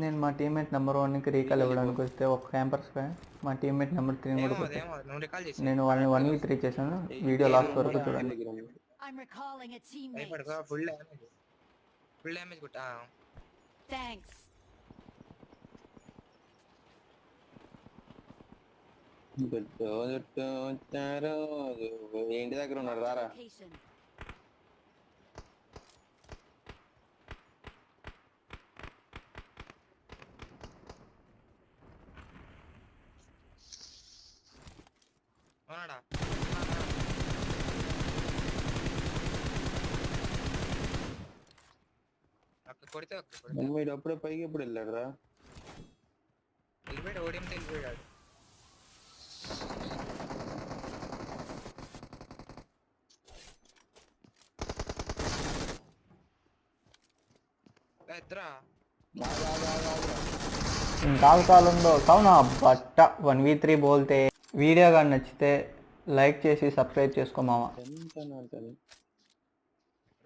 నేను మా teammate number 1కి రీకాల్ ఇవ్వడానికి వస్తే ఒక క్యాంపర్స్ మా టీమ్మేట్ నెంబర్ 3 కూడా కొట్టాను. నేను వాళ్ళని 1v3 చేశాను. వీడియో లాస్ట్ వరకు చూడండి. ఫుల్ డ్యామేజ్ కొట్టా. థాంక్స్. ఏంటి దగ్గర ఉన్నాడు రారా. అవునాడా అక్కడ కొడితే వీడు అప్పుడే పైకి ఎప్పుడు వెళ్ళాడు రా. వెళ్ళిపోయాడు. ఓడిఎంతో వెళ్ళిపోయాడు. ఎత్తరా కాలంలో అవునా బట్ట 1v3 బోల్తే వీడియో కానీ నచ్చితే లైక్ చేసి సబ్స్క్రైబ్ చేసుకో మామ.